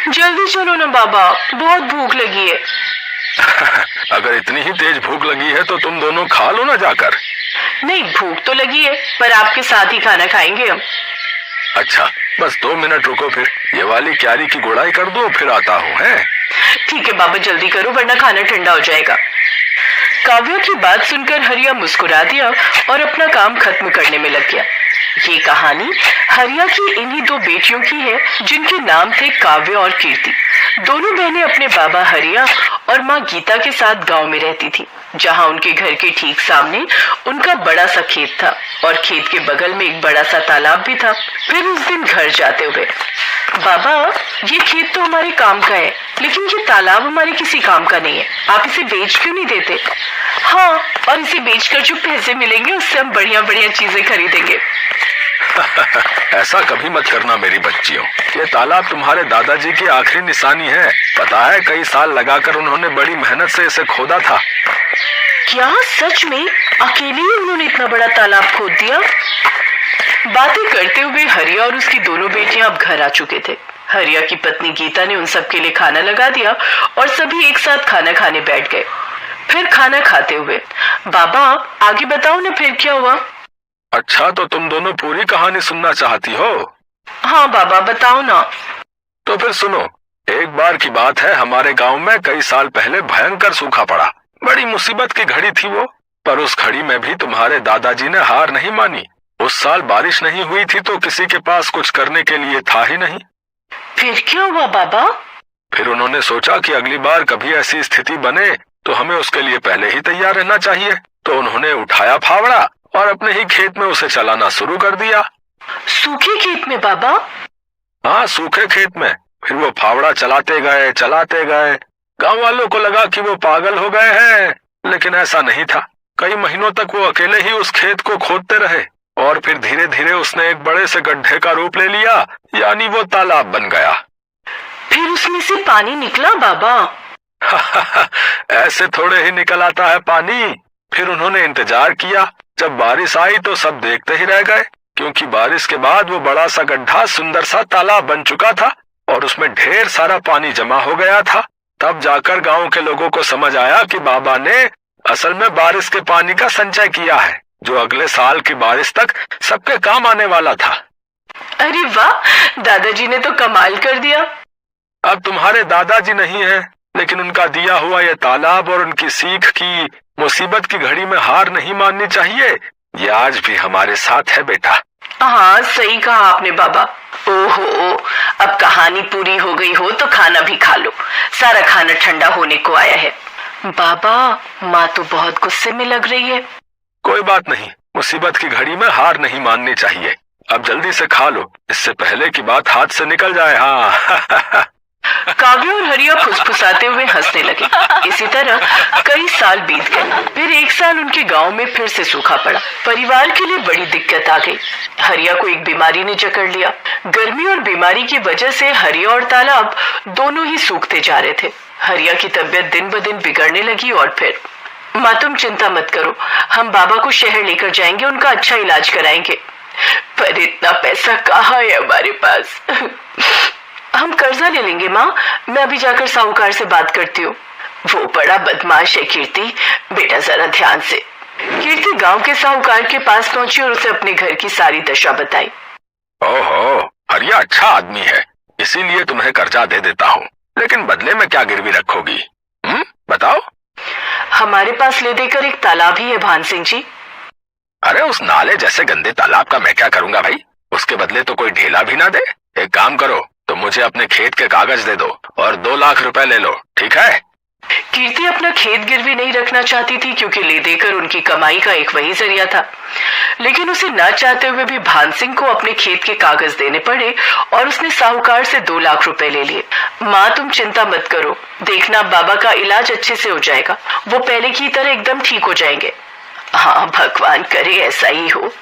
जल्दी चलो ना बाबा, बहुत भूख लगी है। अगर इतनी ही तेज भूख लगी है तो तुम दोनों खा लो ना जाकर। नहीं, भूख तो लगी है, पर आपके साथ ही खाना खाएंगे हम। अच्छा, बस 2 मिनट रुको, फिर ये वाली क्यारी की गुड़ाई कर दो, फिर आता हूँ। है ठीक है बाबा, जल्दी करो वरना खाना ठंडा हो जाएगा। काव्या की बात सुनकर हरिया मुस्कुरा दिया और अपना काम खत्म करने में लग गया। ये कहानी हरिया की इन्हीं 2 बेटियों की है, जिनके नाम थे काव्या और कीर्ति। दोनों बहनें अपने बाबा हरिया और माँ गीता के साथ गांव में रहती थी, जहां उनके घर के ठीक सामने उनका बड़ा सा खेत था और खेत के बगल में एक बड़ा सा तालाब भी था। फिर उस दिन घर जाते हुए, बाबा ये खेत तो हमारे काम का है, लेकिन ये तालाब हमारे किसी काम का नहीं है, आप इसे बेच क्यों नहीं देते? हाँ, और इसे बेचकर जो पैसे मिलेंगे उससे हम बढ़िया बढ़िया चीजें खरीदेंगे। ऐसा कभी मत करना मेरी बच्चियों, ये तालाब तुम्हारे दादाजी की आखिरी निशानी है। पता है, कई साल लगाकर उन्होंने बड़ी मेहनत से इसे खोदा था। क्या सच में अकेले ही उन्होंने इतना बड़ा तालाब खोद दिया? बातें करते हुए हरिया और उसकी दोनों बेटियां अब घर आ चुके थे। हरिया की पत्नी गीता ने उन सब के लिए खाना लगा दिया और सभी एक साथ खाना खाने बैठ गए। फिर खाना खाते हुए, बाबा आगे बताओ ना फिर क्या हुआ? अच्छा, तो तुम दोनों पूरी कहानी सुनना चाहती हो? हाँ बाबा, बताओ ना। तो फिर सुनो। एक बार की बात है, हमारे गांव में कई साल पहले भयंकर सूखा पड़ा। बड़ी मुसीबत की घड़ी थी वो, पर उस घड़ी में भी तुम्हारे दादाजी ने हार नहीं मानी। उस साल बारिश नहीं हुई थी तो किसी के पास कुछ करने के लिए था ही नहीं। फिर क्या हुआ बाबा? फिर उन्होंने सोचा कि अगली बार कभी ऐसी स्थिति बने तो हमें उसके लिए पहले ही तैयार रहना चाहिए। तो उन्होंने उठाया फावड़ा और अपने ही खेत में उसे चलाना शुरू कर दिया। सूखे खेत में बाबा? हाँ, सूखे खेत में। फिर वो फावड़ा चलाते गए। गांव वालों को लगा कि वो पागल हो गए हैं, लेकिन ऐसा नहीं था। कई महीनों तक वो अकेले ही उस खेत को खोदते रहे और फिर धीरे धीरे उसने एक बड़े से गड्ढे का रूप ले लिया, यानी वो तालाब बन गया। फिर उसमें से पानी निकला बाबा? ऐसे थोड़े ही निकल आता है पानी। फिर उन्होंने इंतजार किया। जब बारिश आई तो सब देखते ही रह गए, क्योंकि बारिश के बाद वो बड़ा सा गड्ढा सुंदर सा तालाब बन चुका था और उसमें ढेर सारा पानी जमा हो गया था। तब जाकर गांव के लोगों को समझ आया कि बाबा ने असल में बारिश के पानी का संचय किया है, जो अगले साल की बारिश तक सबके काम आने वाला था। अरे वाह, दादाजी ने तो कमाल कर दिया। अब तुम्हारे दादाजी नहीं है, लेकिन उनका दिया हुआ ये तालाब और उनकी सीख की मुसीबत की घड़ी में हार नहीं माननी चाहिए, ये आज भी हमारे साथ है बेटा। हाँ, सही कहा आपने बाबा। ओहो, अब कहानी पूरी हो गई हो तो खाना भी खा लो, सारा खाना ठंडा होने को आया है। बाबा, माँ तो बहुत गुस्से में लग रही है। कोई बात नहीं, मुसीबत की घड़ी में हार नहीं माननी चाहिए। अब जल्दी से खा लो, इससे पहले की बात हाथ से निकल जाए। हाँ। काव्या और हरिया फुसफुसाते हुए हंसने लगे। इसी तरह कई साल बीत गए। फिर एक साल उनके गांव में फिर से सूखा पड़ा। परिवार के लिए बड़ी दिक्कत आ गई। हरिया को एक बीमारी ने जकड़ लिया। गर्मी और बीमारी की वजह से हरिया और तालाब दोनों ही सूखते जा रहे थे। हरिया की तबीयत दिन ब दिन बिगड़ने लगी और फिर, माँ तुम चिंता मत करो, हम बाबा को शहर लेकर जाएंगे, उनका अच्छा इलाज कराएंगे। पर इतना पैसा कहाँ है हमारे पास? हम कर्जा ले लेंगे माँ, मैं अभी जाकर साहूकार से बात करती हूँ। वो बड़ा बदमाश है कीर्ति, बेटा जरा ध्यान से। कीर्ति गांव के साहूकार के पास पहुंची और उसे अपने घर की सारी दशा बताई। ओहो, हरिया अच्छा आदमी है, इसीलिए तुम्हें कर्जा दे देता हूँ, लेकिन बदले में क्या गिरवी रखोगी? बताओ। हमारे पास ले देकर एक तालाब ही है भान सिंह जी। अरे उस नाले जैसे गंदे तालाब का मैं क्या करूंगा भाई? उसके बदले तो कोई ढेला भी ना दे। एक काम करो, तो मुझे अपने खेत के कागज दे दो और 2 लाख रुपए ले लो, ठीक है? कीर्ति अपना खेत गिरवी नहीं रखना चाहती थी, क्योंकि ले देकर उनकी कमाई का एक वही जरिया था। लेकिन उसे न चाहते हुए भी भान सिंह को अपने खेत के कागज देने पड़े और उसने साहूकार से 2 लाख रुपए ले लिए। माँ तुम चिंता मत करो, देखना बाबा का इलाज अच्छे से हो जाएगा, वो पहले की तरह एकदम ठीक हो जाएंगे। हाँ, भगवान करे ऐसा ही हो।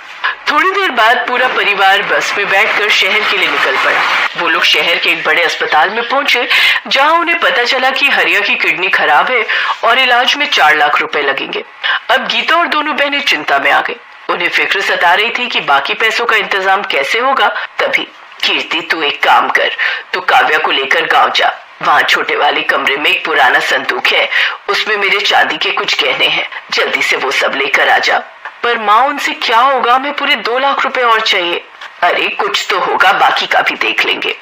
थोड़ी देर बाद पूरा परिवार बस में बैठकर शहर के लिए निकल पड़ा। वो लोग शहर के एक बड़े अस्पताल में पहुंचे, जहां उन्हें पता चला कि हरिया की किडनी खराब है और इलाज में 4 लाख रुपए लगेंगे। अब गीता और दोनों बहनें चिंता में आ गई। उन्हें फिक्र सता रही थी कि बाकी पैसों का इंतजाम कैसे होगा। तभी कीर्ति तू एक काम कर, तू काव्या को लेकर गांव जा। वहाँ छोटे वाले कमरे में एक पुराना संदूक है, उसमें मेरे चांदी के कुछ गहने हैं, जल्दी से वो सब लेकर आ जा। पर माँ उनसे क्या होगा, हमें पूरे 2 लाख रुपए और चाहिए। अरे कुछ तो होगा, बाकी का भी देख लेंगे।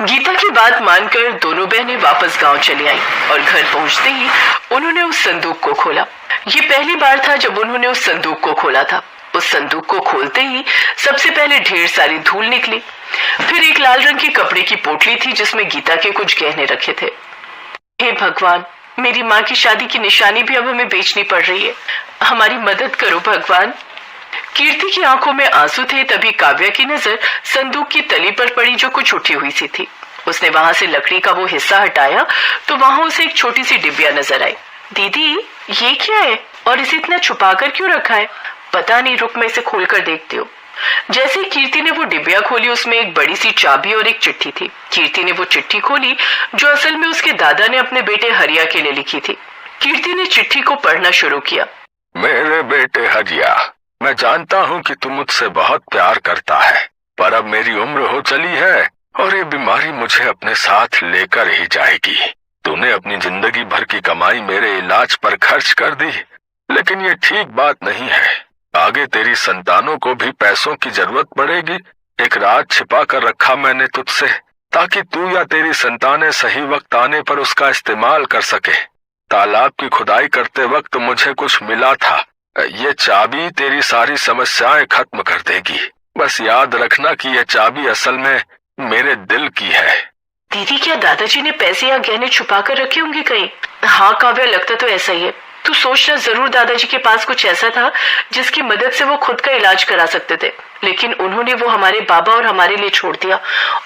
गीता की बात मानकर दोनों बहनें वापस गांव चली आईं और घर पहुंचते ही उन्होंने उस संदूक को खोला। ये पहली बार था जब उन्होंने उस संदूक को खोला था। उस संदूक को खोलते ही सबसे पहले ढेर सारी धूल निकली। फिर एक लाल रंग के कपड़े की पोटली थी जिसमें गीता के कुछ गहने रखे थे। हे भगवान, मेरी माँ की शादी की निशानी भी अब हमें बेचनी पड़ रही है, हमारी मदद करो भगवान। कीर्ति की आंखों में आंसू थे। तभी काव्या की नजर संदूक की तली पर पड़ी जो कुछ उठी हुई सी थी। उसने वहां से लकड़ी का वो हिस्सा हटाया तो वहां उसे एक छोटी सी डिबिया नजर आई। दीदी ये क्या है और इसे इतना छुपा कर क्यों रखा है? पता नहीं, रुक मैं इसे खोल कर देखती हूँ। जैसे कीर्ति ने वो डिबिया खोली उसमें एक बड़ी सी चाबी और एक चिट्ठी थी। कीर्ति ने वो चिट्ठी खोली जो असल में उसके दादा ने अपने बेटे हरिया के लिए लिखी थी। कीर्ति ने चिट्ठी को पढ़ना शुरू किया। मेरे बेटे हरिया, मैं जानता हूँ कि तू मुझसे बहुत प्यार करता है, पर अब मेरी उम्र हो चली है और ये बीमारी मुझे अपने साथ लेकर ही जाएगी। तूने अपनी जिंदगी भर की कमाई मेरे इलाज पर खर्च कर दी, लेकिन ये ठीक बात नहीं है। आगे तेरी संतानों को भी पैसों की जरूरत पड़ेगी। एक राज छिपा कर रखा मैंने तुझसे, ताकि तू या तेरी संतानें सही वक्त आने पर उसका इस्तेमाल कर सके। तालाब की खुदाई करते वक्त मुझे कुछ मिला था। ये चाबी तेरी सारी समस्याएं खत्म कर देगी। बस याद रखना कि ये चाबी असल में मेरे दिल की है। दीदी क्या दादाजी ने पैसे या गहने छुपा कर रखे होंगे कहीं? हाँ काव्या, लगता तो ऐसा ही है। तू सोचना, जरूर दादाजी के पास कुछ ऐसा था जिसकी मदद से वो खुद का इलाज करा सकते थे, लेकिन उन्होंने वो हमारे बाबा और हमारे लिए छोड़ दिया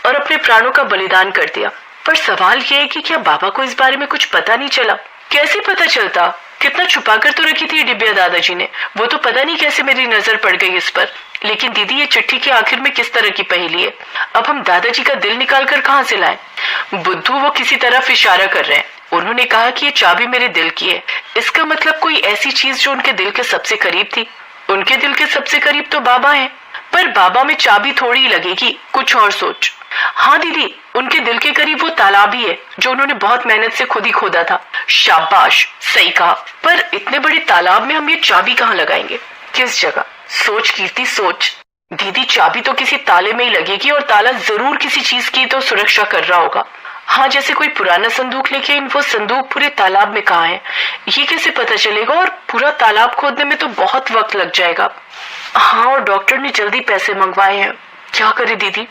और अपने प्राणों का बलिदान कर दिया। पर सवाल ये है कि क्या बाबा को इस बारे में कुछ पता नहीं चला? कैसे पता चलता? कितना छुपा कर तो रखी थी डिबिया दादाजी ने, वो तो पता नहीं कैसे मेरी नजर पड़ गई इस पर। लेकिन दीदी ये चिट्ठी के आखिर में किस तरह की पहेली है? अब हम दादाजी का दिल निकाल कर कहाँ से लाएं? बुद्धू वो किसी तरफ इशारा कर रहे हैं। उन्होंने कहा कि ये चाबी मेरे दिल की है। इसका मतलब कोई ऐसी चीज जो उनके दिल के सबसे करीब थी। उनके दिल के सबसे करीब तो बाबा हैं, पर बाबा में चाबी थोड़ी ही लगेगी, कुछ और सोच। हाँ दीदी, उनके दिल के करीब वो तालाब ही है जो उन्होंने बहुत मेहनत से खुद ही खोदा था। शाबाश, सही कहा। पर इतने बड़े तालाब में हम ये चाबी कहाँ लगाएंगे? किस जगह? सोच कीर्ति, सोच। दीदी चाबी तो किसी ताले में ही लगेगी और ताला जरूर किसी चीज की तो सुरक्षा कर रहा होगा। हाँ, जैसे कोई पुराना संदूक, लेकिन वो संदूक पूरे तालाब में कहाँ है ये कैसे पता चलेगा? और पूरा तालाब खोदने में तो बहुत वक्त लग जाएगा। हाँ, और डॉक्टर ने जल्दी पैसे मंगवाए हैं। क्या करे दीदी?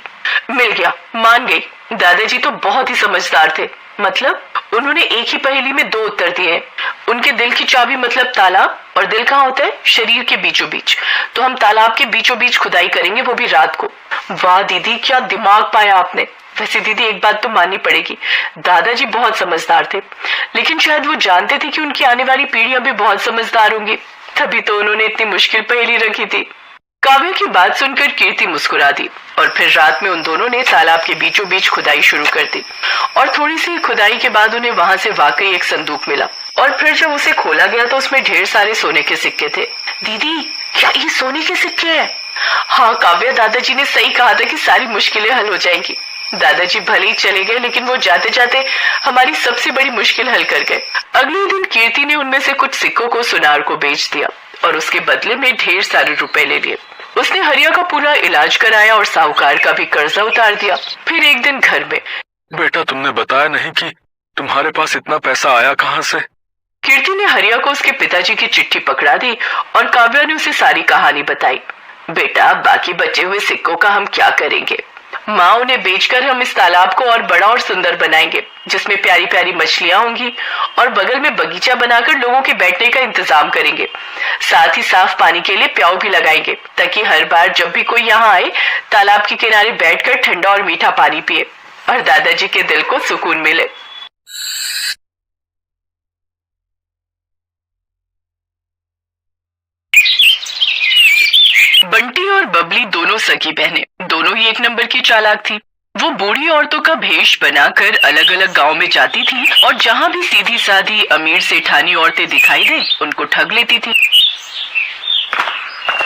मिल गया, मान गई। दादाजी तो बहुत ही समझदार थे। मतलब उन्होंने एक ही पहेली में 2 उत्तर दिए हैं। उनके दिल की चाबी मतलब तालाब, और दिल कहाँ होता है? शरीर के बीचों बीच। तो हम तालाब के बीचों बीच खुदाई करेंगे, वो भी रात को। वाह दीदी, क्या दिमाग पाया आपने। वैसे दीदी एक बात तो माननी पड़ेगी, दादाजी बहुत समझदार थे, लेकिन शायद वो जानते थे कि उनकी आने वाली पीढ़ियां भी बहुत समझदार होंगी, तभी तो उन्होंने इतनी मुश्किल पहेली रखी थी। काव्या की बात सुनकर कीर्ति मुस्कुरा दी और फिर रात में उन दोनों ने तालाब के बीचों बीच खुदाई शुरू कर दी। और थोड़ी सी खुदाई के बाद उन्हें वहां से वाकई एक संदूक मिला। और फिर जब उसे खोला गया तो उसमें ढेर सारे सोने के सिक्के थे। दीदी क्या ये सोने के सिक्के हैं? हाँ काव्या, दादाजी ने सही कहा था कि सारी मुश्किलें हल हो जाएंगी। दादाजी भले ही चले गए, लेकिन वो जाते जाते हमारी सबसे बड़ी मुश्किल हल कर गए। अगले दिन कीर्ति ने उनमें से कुछ सिक्कों को सुनार को बेच दिया और उसके बदले में ढेर सारे रुपए ले लिए। उसने हरिया का पूरा इलाज कराया और साहूकार का भी कर्जा उतार दिया। फिर एक दिन घर में, बेटा तुमने बताया नहीं कि तुम्हारे पास इतना पैसा आया कहाँ से? कीर्ति ने हरिया को उसके पिताजी की चिट्ठी पकड़ा दी और काव्या ने उसे सारी कहानी बताई। बेटा, बाकी बचे हुए सिक्कों का हम क्या करेंगे? माँ उन्हें बेचकर हम इस तालाब को और बड़ा और सुंदर बनाएंगे, जिसमें प्यारी प्यारी मछलियां होंगी, और बगल में बगीचा बनाकर लोगों के बैठने का इंतजाम करेंगे। साथ ही साफ पानी के लिए प्याऊ भी लगाएंगे, ताकि हर बार जब भी कोई यहाँ आए तालाब के किनारे बैठकर ठंडा और मीठा पानी पिए और दादाजी के दिल को सुकून मिले। बंटी और बबली दोनों सगी बहनें, दोनों ही एक नंबर की चालाक थी। वो बूढ़ी औरतों का भेष बनाकर अलग अलग गांव में जाती थी और जहां भी सीधी साधी अमीर सेठानी औरतें दिखाई दे उनको ठग लेती थी।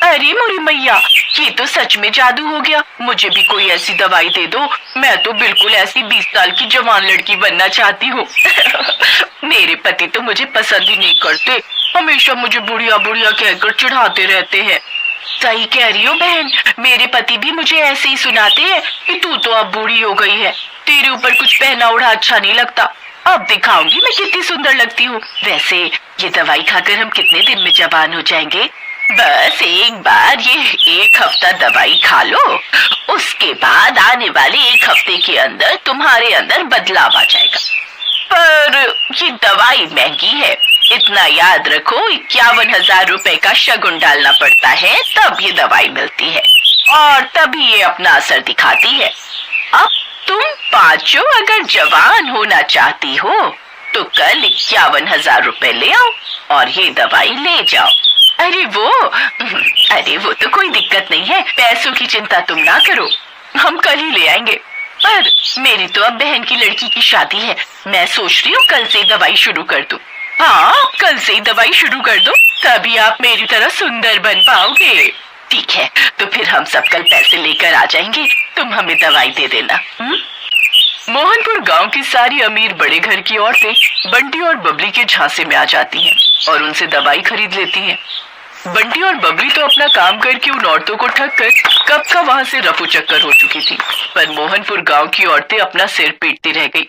अरे मोरी मैया, ये तो सच में जादू हो गया। मुझे भी कोई ऐसी दवाई दे दो। मैं तो बिल्कुल ऐसी 20 साल की जवान लड़की बनना चाहती हूँ। मेरे पति तो मुझे पसंद ही नहीं करते, हमेशा मुझे बुढ़िया बुढ़िया कहकर चिढ़ाते रहते हैं। सही कह रही हो बहन, मेरे पति भी मुझे ऐसे ही सुनाते हैं कि तू तो अब बूढ़ी हो गई है, तेरे ऊपर कुछ पहना ओढ़ा अच्छा नहीं लगता। अब दिखाऊंगी मैं कितनी सुंदर लगती हूँ। वैसे ये दवाई खाकर हम कितने दिन में जवान हो जाएंगे? बस एक बार ये 1 हफ्ता दवाई खा लो, उसके बाद आने वाले 1 हफ्ते के अंदर तुम्हारे अंदर बदलाव आ जाएगा। पर ये दवाई महंगी है, इतना याद रखो। 51,000 रुपए का शगुन डालना पड़ता है, तब ये दवाई मिलती है और तभी ये अपना असर दिखाती है। अब तुम पांचों अगर जवान होना चाहती हो तो कल 51,000 रुपए ले आओ और ये दवाई ले जाओ। अरे वो तो कोई दिक्कत नहीं है, पैसों की चिंता तुम ना करो, हम कल ही ले आएंगे। पर मेरी तो अब बहन की लड़की की शादी है, मैं सोच रही हूँ कल से दवाई शुरू कर दूं। हाँ, कल से ही दवाई शुरू कर दो, तभी आप मेरी तरह सुंदर बन पाओगे। ठीक है, तो फिर हम सब कल पैसे लेकर आ जाएंगे, तुम हमें दवाई दे देना। मोहनपुर गांव की सारी अमीर बड़े घर की औरतें बंटी और बबली के झांसे में आ जाती हैं और उनसे दवाई खरीद लेती हैं। बंटी और बबली तो अपना काम करके उन औरतों को ठग कर कब का वहां से रफू चक्कर हो चुकी थी, पर मोहनपुर गांव की औरतें अपना सिर पीटती रह गई।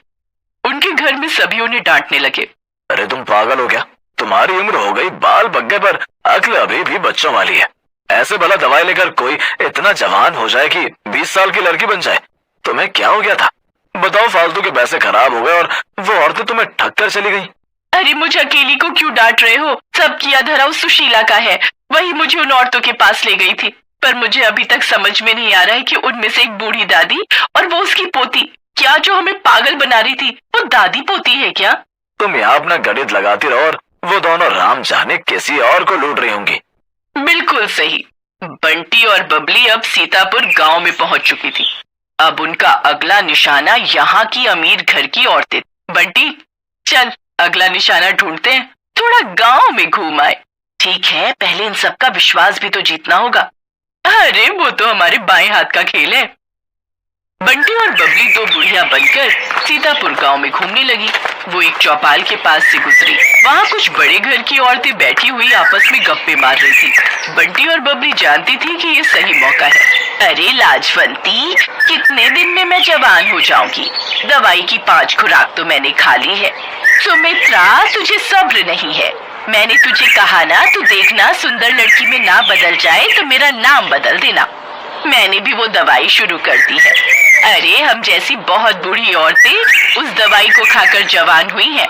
उनके घर में सभी उन्हें डांटने लगे। अरे तुम पागल हो क्या? तुम्हारी उम्र हो गई, बाल बग गए, पर अक्ल अभी भी बच्चों वाली है। ऐसे भला दवाई लेकर कोई इतना जवान हो जाए कि 20 साल की लड़की बन जाए? तुम्हें क्या हो गया था? बताओ, फालतू के पैसे खराब हो गए और वो औरतें तुम्हें ठग कर चली गई। अरे मुझे अकेली को क्यों डांट रहे हो? सब किया धरा उस सुशीला का है, वही मुझे उन औरतों के पास ले गई थी। पर मुझे अभी तक समझ में नहीं आ रहा है कि उनमें से एक बूढ़ी दादी और वो उसकी पोती, क्या जो हमें पागल बना रही थी वो दादी पोती है क्या? तुम यहाँ अपना गणित लगाती रहो और वो दोनों राम जाने किसी और को लूट रही होंगी। बिल्कुल सही। बंटी और बबली अब सीतापुर गांव में पहुंच चुकी थी। अब उनका अगला निशाना यहाँ की अमीर घर की औरतें। बंटी, चल अगला निशाना ढूंढते हैं, थोड़ा गांव में घूम आए। ठीक है, पहले इन सबका विश्वास भी तो जीतना होगा। अरे वो तो हमारे बाएं हाथ का खेल है। बंटी और बबली 2 बुढ़िया बनकर सीतापुर गांव में घूमने लगी। वो एक चौपाल के पास से गुजरी, वहाँ कुछ बड़े घर की औरतें बैठी हुई आपस में गप्पे मार रही थी। बंटी और बबली जानती थी कि ये सही मौका है। अरे लाजवंती, कितने दिन में मैं जवान हो जाऊंगी? दवाई की 5 खुराक तो मैंने खा ली है। सुमित्रा, तुझे सब्र नहीं है। मैंने तुझे कहा ना, तू देखना सुंदर लड़की में ना बदल जाए तो मेरा नाम बदल देना। मैंने भी वो दवाई शुरू कर दी है। अरे हम जैसी बहुत बूढ़ी औरतें उस दवाई को खाकर जवान हुई हैं।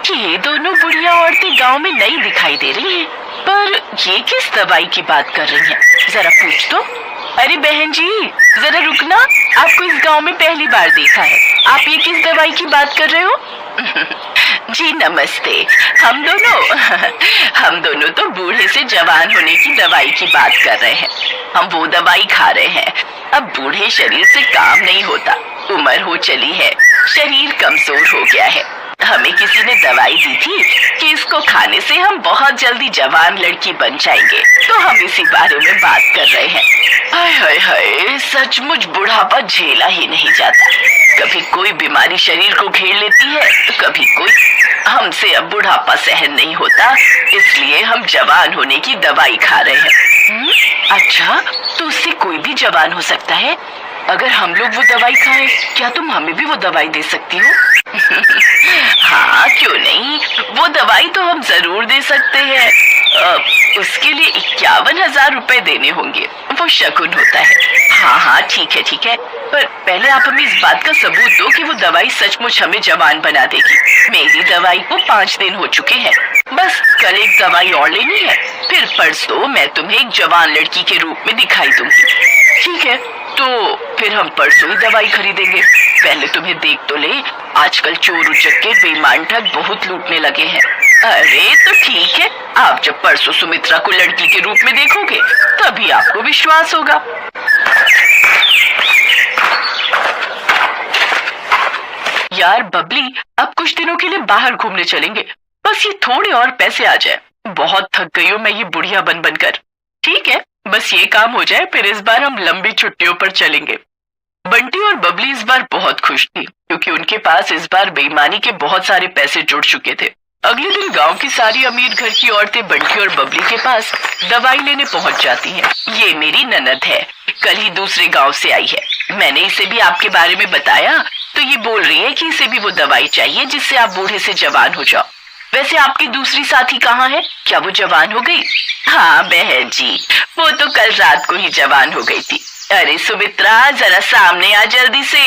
ये दोनों बुढ़िया औरतें गांव में नई दिखाई दे रही हैं, पर ये किस दवाई की बात कर रही हैं? जरा पूछ तो। अरे बहन जी, जरा रुकना, आपको इस गांव में पहली बार देखा है। आप ये किस दवाई की बात कर रहे हो? जी नमस्ते। हम दोनों तो बूढ़े से जवान होने की दवाई की बात कर रहे हैं। हम वो दवाई खा रहे हैं। अब बूढ़े शरीर से काम नहीं होता, उम्र हो चली है, शरीर कमजोर हो गया है। हमें किसी ने दवाई दी थी कि इसको खाने से हम बहुत जल्दी जवान लड़की बन जाएंगे, तो हम इसी बारे में बात कर रहे हैं। हाय हाय हाय, सचमुच बुढ़ापा झेला ही नहीं जाता। कभी कोई बीमारी शरीर को घेर लेती है तो कभी कोई। हमसे अब बुढ़ापा सहन नहीं होता, इसलिए हम जवान होने की दवाई खा रहे हैं। अच्छा, तो उससे कोई भी जवान हो सकता है? अगर हम लोग वो दवाई खाएं, क्या तुम हमें भी वो दवाई दे सकती हो? हाँ, क्यों नहीं, वो दवाई तो हम जरूर दे सकते हैं। उसके लिए 51,000 रुपए देने होंगे, वो शगुन होता है। हाँ, ठीक है, पर पहले आप हमें इस बात का सबूत दो कि वो दवाई सचमुच हमें जवान बना देगी। मेरी दवाई को 5 दिन हो चुके हैं, बस कल एक दवाई और लेनी है, फिर परसों मैं तुम्हें एक जवान लड़की के रूप में दिखाई दूंगी। ठीक है, तो फिर हम परसों ही दवाई खरीदेंगे। पहले तुम्हें देख तो ले, आजकल चोर उचक्के बेईमान ठग बहुत लूटने लगे हैं। अरे तो ठीक है, आप जब परसों सुमित्रा को लड़की के रूप में देखोगे तभी आपको विश्वास होगा। यार बबली, अब कुछ दिनों के लिए बाहर घूमने चलेंगे, बस ये थोड़े और पैसे आ जाए। बहुत थक गई हूँ मैं ये बुढ़िया बन बनकर। ठीक है, बस ये काम हो जाए, फिर इस बार हम लंबी छुट्टियों पर चलेंगे। बंटी और बबली इस बार बहुत खुश थी क्योंकि उनके पास इस बार बेईमानी के बहुत सारे पैसे जुड़ चुके थे। अगले दिन गांव की सारी अमीर घर की औरतें बंटी और बबली के पास दवाई लेने पहुंच जाती हैं। ये मेरी ननद है, कल ही दूसरे गांव से आई है। मैंने इसे भी आपके बारे में बताया तो ये बोल रही है कि इसे भी वो दवाई चाहिए जिससे आप बूढ़े से जवान हो जाओ। वैसे आपकी दूसरी साथी कहाँ है? क्या वो जवान हो गई? हाँ बहन जी, वो तो कल रात को ही जवान हो गई थी। अरे सुमित्रा, जरा सामने आ जल्दी से,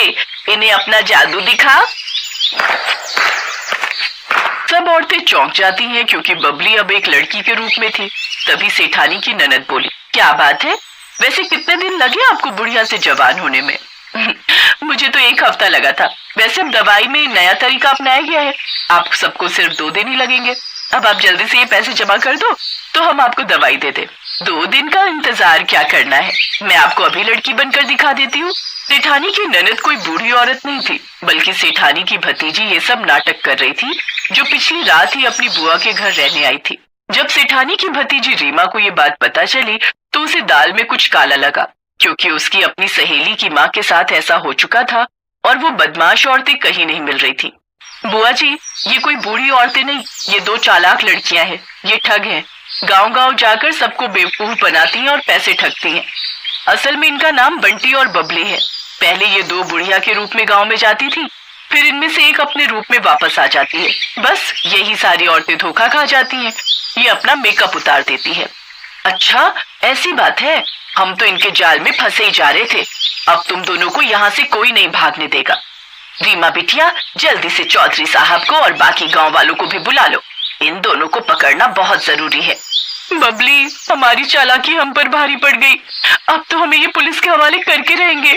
इन्हें अपना जादू दिखा। सब औरतें चौंक जाती हैं क्योंकि बबली अब एक लड़की के रूप में थी। तभी सेठानी की ननद बोली, क्या बात है, वैसे कितने दिन लगे आपको बुढ़िया से जवान होने में? मुझे तो 1 हफ्ता लगा था। वैसे अब दवाई में नया तरीका अपनाया गया है, आप सबको सिर्फ 2 दिन ही लगेंगे। अब आप जल्दी से ये पैसे जमा कर दो तो हम आपको दवाई दे दे। 2 दिन का इंतजार क्या करना है, मैं आपको अभी लड़की बनकर दिखा देती हूँ। सेठानी की ननद कोई बूढ़ी औरत नहीं थी, बल्कि सेठानी की भतीजी ये सब नाटक कर रही थी, जो पिछली रात ही अपनी बुआ के घर रहने आई थी। जब सेठानी की भतीजी रीमा को ये बात पता चली तो उसे दाल में कुछ काला लगा, क्योंकि उसकी अपनी सहेली की माँ के साथ ऐसा हो चुका था और वो बदमाश औरतें कहीं नहीं मिल रही थी। बुआ जी, ये कोई बूढ़ी औरतें नहीं, ये 2 चालाक लड़कियां हैं। ये ठग हैं, गांव गांव जाकर सबको बेवकूफ बनाती हैं और पैसे ठगती हैं। असल में इनका नाम बंटी और बबली है। पहले ये 2 बुढ़िया के रूप में गांव में जाती थी, फिर इनमें से एक अपने रूप में वापस आ जाती है। बस यही सारी औरतें धोखा खा जाती हैं। ये अपना मेकअप उतार देती है। अच्छा ऐसी बात है, हम तो इनके जाल में फंसे ही जा रहे थे। अब तुम दोनों को यहाँ से कोई नहीं भागने देगा। रीमा बिटिया, जल्दी से चौधरी साहब को और बाकी गांव वालों को भी बुला लो, इन दोनों को पकड़ना बहुत जरूरी है। बबली, हमारी चालाकी हम पर भारी पड़ गई, अब तो हमें ये पुलिस के हवाले करके रहेंगे।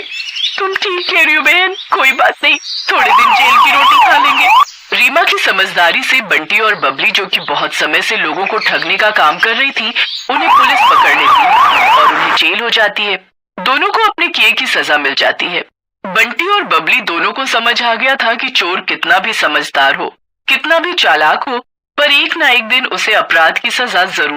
तुम ठीक कह रही हो बहन, कोई बात नहीं, थोड़े दिन जेल की रोटी खा लेंगे। रीमा की समझदारी से बंटी और बबली, जो कि बहुत समय से लोगों को ठगने का काम कर रही थी, उन्हें पुलिस पकड़ लेती है और उन्हें जेल हो जाती है। दोनों को अपने किए की सजा मिल जाती है। बंटी और बबली दोनों को समझ आ गया था कि चोर कितना भी समझदार हो, कितना भी चालाक हो, पर एक ना एक दिन उसे अपराध की सजा जरूर